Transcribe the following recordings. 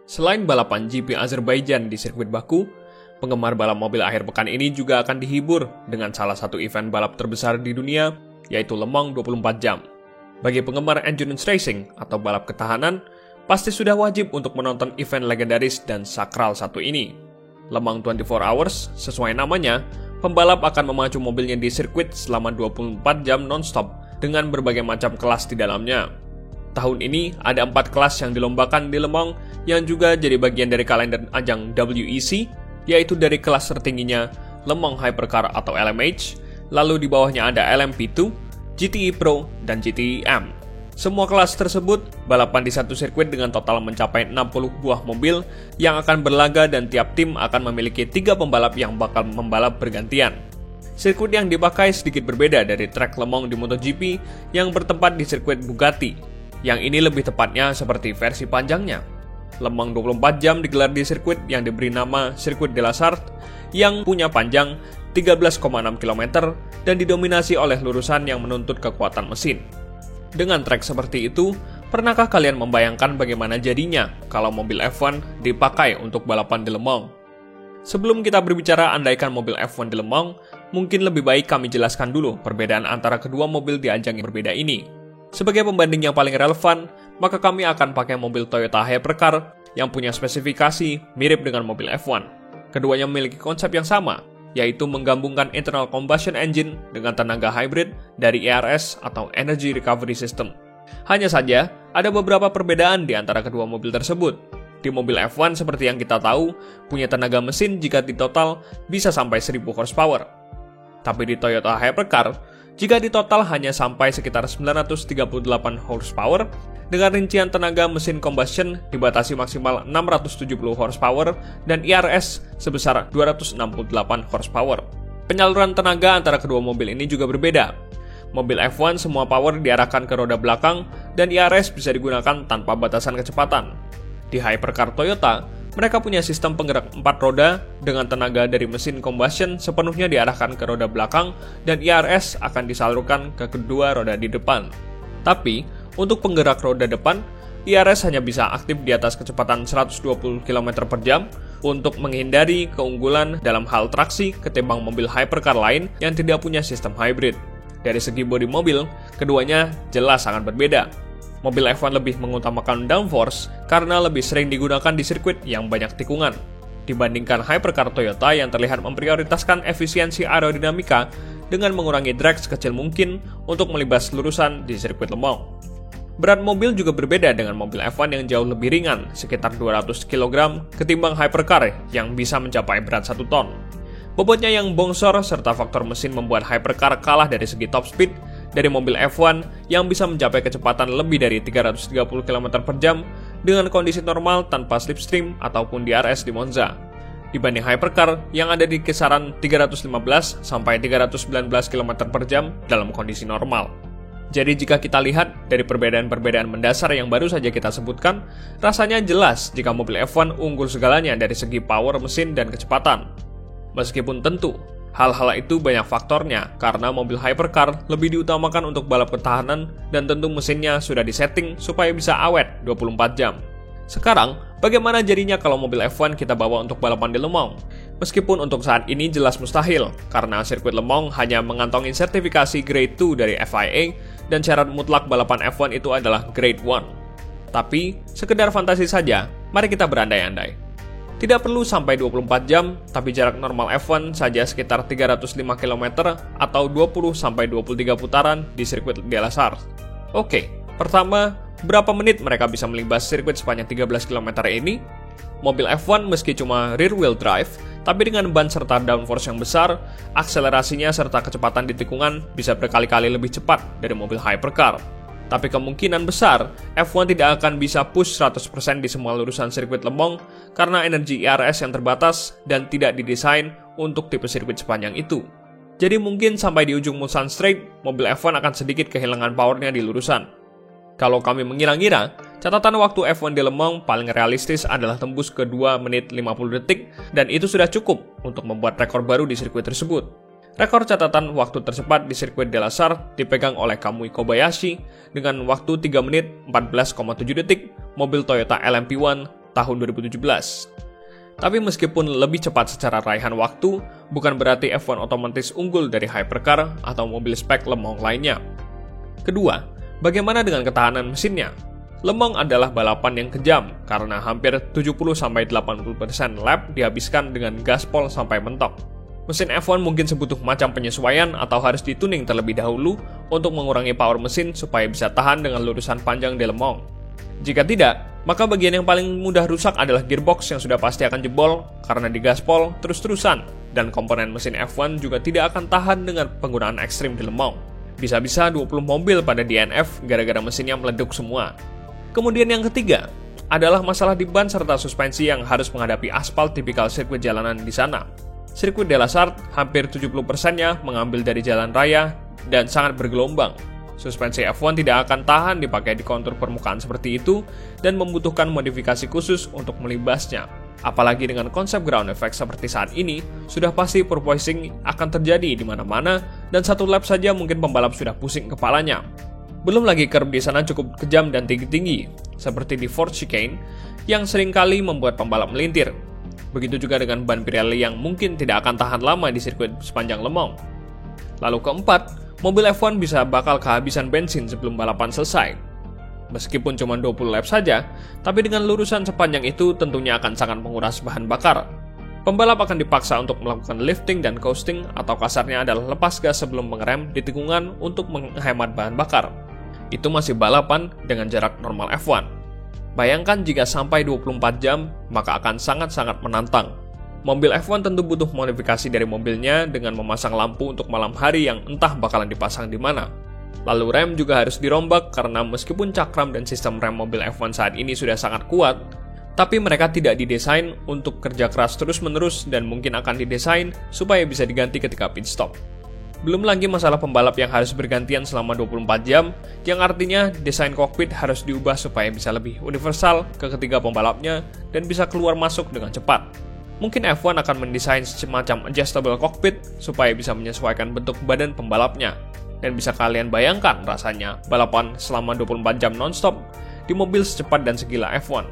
Selain balapan GP Azerbaijan di sirkuit Baku, penggemar balap mobil akhir pekan ini juga akan dihibur dengan salah satu event balap terbesar di dunia, yaitu Le Mans 24 jam. Bagi penggemar endurance racing atau balap ketahanan, pasti sudah wajib untuk menonton event legendaris dan sakral satu ini. Le Mans 24 Hours, sesuai namanya, pembalap akan memacu mobilnya di sirkuit selama 24 jam non-stop dengan berbagai macam kelas di dalamnya. Tahun ini ada 4 kelas yang dilombakan di Le Mans yang juga jadi bagian dari kalender ajang WEC, yaitu dari kelas tertingginya Le Mans Hypercar atau LMH, lalu di bawahnya ada LMP2, GTE Pro, dan GTE M. Semua kelas tersebut balapan di satu sirkuit dengan total mencapai 60 buah mobil yang akan berlaga dan tiap tim akan memiliki 3 pembalap yang bakal membalap bergantian. Sirkuit yang dipakai sedikit berbeda dari trek Le Mans di MotoGP yang bertempat di sirkuit Bugatti. Yang ini lebih tepatnya seperti versi panjangnya. Le Mans 24 jam digelar di sirkuit yang diberi nama Circuit de la Sarthe yang punya panjang 13,6 km dan didominasi oleh lurusan yang menuntut kekuatan mesin. Dengan trek seperti itu, pernahkah kalian membayangkan bagaimana jadinya kalau mobil F1 dipakai untuk balapan di Le Mans? Sebelum kita berbicara andaikan mobil F1 di Le Mans, mungkin lebih baik kami jelaskan dulu perbedaan antara kedua mobil di ajang yang berbeda ini. Sebagai pembanding yang paling relevan, maka kami akan pakai mobil Toyota Hypercar yang punya spesifikasi mirip dengan mobil F1. Keduanya memiliki konsep yang sama, yaitu menggabungkan internal combustion engine dengan tenaga hybrid dari ERS atau Energy Recovery System. Hanya saja, ada beberapa perbedaan di antara kedua mobil tersebut. Di mobil F1 seperti yang kita tahu, punya tenaga mesin jika ditotal bisa sampai 1000 horsepower. Tapi di Toyota Hypercar, jika ditotal hanya sampai sekitar 938 horsepower, dengan rincian tenaga mesin combustion dibatasi maksimal 670 horsepower dan ERS sebesar 268 horsepower. Penyaluran tenaga antara kedua mobil ini juga berbeda. Mobil F1 semua power diarahkan ke roda belakang dan ERS bisa digunakan tanpa batasan kecepatan. Di Hypercar Toyota, mereka punya sistem penggerak 4 roda dengan tenaga dari mesin combustion sepenuhnya diarahkan ke roda belakang dan ERS akan disalurkan ke kedua roda di depan. Tapi, untuk penggerak roda depan, ERS hanya bisa aktif di atas kecepatan 120 km per jam untuk menghindari keunggulan dalam hal traksi ketimbang mobil hypercar lain yang tidak punya sistem hybrid. Dari segi bodi mobil, keduanya jelas sangat berbeda. Mobil F1 lebih mengutamakan downforce karena lebih sering digunakan di sirkuit yang banyak tikungan, dibandingkan Hypercar Toyota yang terlihat memprioritaskan efisiensi aerodinamika dengan mengurangi drag sekecil mungkin untuk melibas lurusan di sirkuit Le Mans. Berat mobil juga berbeda dengan mobil F1 yang jauh lebih ringan, sekitar 200 kg, ketimbang Hypercar yang bisa mencapai berat 1 ton. Bobotnya yang bongsor serta faktor mesin membuat Hypercar kalah dari segi top speed dari mobil F1 yang bisa mencapai kecepatan lebih dari 330 km per jam dengan kondisi normal tanpa slipstream ataupun DRS di Monza, dibanding Hypercar yang ada di kisaran 315 sampai 319 km per jam dalam kondisi normal. Jadi jika kita lihat dari perbedaan-perbedaan mendasar yang baru saja kita sebutkan, rasanya jelas jika mobil F1 unggul segalanya dari segi power mesin dan kecepatan. Meskipun tentu, hal-hal itu banyak faktornya karena mobil Hypercar lebih diutamakan untuk balap ketahanan dan tentu mesinnya sudah disetting supaya bisa awet 24 jam. Sekarang, bagaimana jadinya kalau mobil F1 kita bawa untuk balapan di Le Mans? Meskipun untuk saat ini jelas mustahil karena sirkuit Le Mans hanya mengantongi sertifikasi Grade 2 dari FIA dan syarat mutlak balapan F1 itu adalah Grade 1. Tapi, sekedar fantasi saja, mari kita berandai-andai. Tidak perlu sampai 24 jam, tapi jarak normal F1 saja sekitar 305 km atau 20-23 putaran di sirkuit de la Sarthe. Oke, pertama, berapa menit mereka bisa melibas sirkuit sepanjang 13 km ini? Mobil F1 meski cuma rear wheel drive, tapi dengan ban serta downforce yang besar, akselerasinya serta kecepatan di tikungan bisa berkali-kali lebih cepat dari mobil hypercar. Tapi kemungkinan besar, F1 tidak akan bisa push 100% di semua lurusan sirkuit Le Mans karena energi ERS yang terbatas dan tidak didesain untuk tipe sirkuit sepanjang itu. Jadi mungkin sampai di ujung Mulsanne Straight, mobil F1 akan sedikit kehilangan powernya di lurusan. Kalau kami mengira-ngira, catatan waktu F1 di Le Mans paling realistis adalah tembus ke 2 menit 50 detik dan itu sudah cukup untuk membuat rekor baru di sirkuit tersebut. Rekor catatan waktu tercepat di sirkuit de la Sarthe dipegang oleh Kamui Kobayashi dengan waktu 3 menit 14,7 detik, mobil Toyota LMP1 tahun 2017. Tapi meskipun lebih cepat secara raihan waktu, bukan berarti F1 otomatis unggul dari hypercar atau mobil spek Le Mans lainnya. Kedua, bagaimana dengan ketahanan mesinnya? Le Mans adalah balapan yang kejam karena hampir 70-80% lap dihabiskan dengan gaspol sampai mentok. Mesin F1 mungkin sebutuh macam penyesuaian atau harus dituning terlebih dahulu untuk mengurangi power mesin supaya bisa tahan dengan lurusan panjang di Le Mans. Jika tidak, maka bagian yang paling mudah rusak adalah gearbox yang sudah pasti akan jebol karena digaspol terus-terusan, dan komponen mesin F1 juga tidak akan tahan dengan penggunaan ekstrim di Le Mans. Bisa-bisa 20 mobil pada DNF gara-gara mesinnya meleduk semua. Kemudian yang ketiga adalah masalah di ban serta suspensi yang harus menghadapi aspal tipikal sirkuit jalanan di sana. Sirkuit de la Sarthe hampir 70%-nya mengambil dari jalan raya dan sangat bergelombang. Suspensi F1 tidak akan tahan dipakai di kontur permukaan seperti itu dan membutuhkan modifikasi khusus untuk melibasnya. Apalagi dengan konsep ground effect seperti saat ini, sudah pasti porpoising akan terjadi di mana-mana dan satu lap saja mungkin pembalap sudah pusing kepalanya. Belum lagi curb di sana cukup kejam dan tinggi-tinggi, seperti di Ford Chicane yang seringkali membuat pembalap melintir. Begitu juga dengan ban Pirelli yang mungkin tidak akan tahan lama di sirkuit sepanjang Le Mans. Lalu keempat, mobil F1 bisa bakal kehabisan bensin sebelum balapan selesai. Meskipun cuma 20 lap saja, tapi dengan lurusan sepanjang itu tentunya akan sangat menguras bahan bakar. Pembalap akan dipaksa untuk melakukan lifting dan coasting atau kasarnya adalah lepas gas sebelum mengerem di tikungan untuk menghemat bahan bakar. Itu masih balapan dengan jarak normal F1. Bayangkan jika sampai 24 jam, maka akan sangat-sangat menantang. Mobil F1 tentu butuh modifikasi dari mobilnya dengan memasang lampu untuk malam hari yang entah bakalan dipasang di mana. Lalu rem juga harus dirombak karena meskipun cakram dan sistem rem mobil F1 saat ini sudah sangat kuat, tapi mereka tidak didesain untuk kerja keras terus-menerus dan mungkin akan didesain supaya bisa diganti ketika pit stop. Belum lagi masalah pembalap yang harus bergantian selama 24 jam, yang artinya desain kokpit harus diubah supaya bisa lebih universal ke ketiga pembalapnya dan bisa keluar masuk dengan cepat. Mungkin F1 akan mendesain semacam adjustable cockpit supaya bisa menyesuaikan bentuk badan pembalapnya. Dan bisa kalian bayangkan rasanya balapan selama 24 jam non-stop di mobil secepat dan segila F1.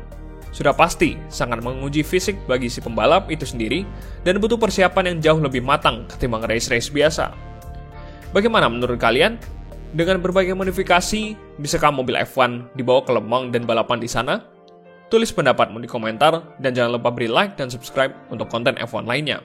Sudah pasti sangat menguji fisik bagi si pembalap itu sendiri dan butuh persiapan yang jauh lebih matang ketimbang race-race biasa. Bagaimana menurut kalian? Dengan berbagai modifikasi, bisakah mobil F1 dibawa ke Le Mans dan balapan di sana? Tulis pendapatmu di komentar dan jangan lupa beri like dan subscribe untuk konten F1 lainnya.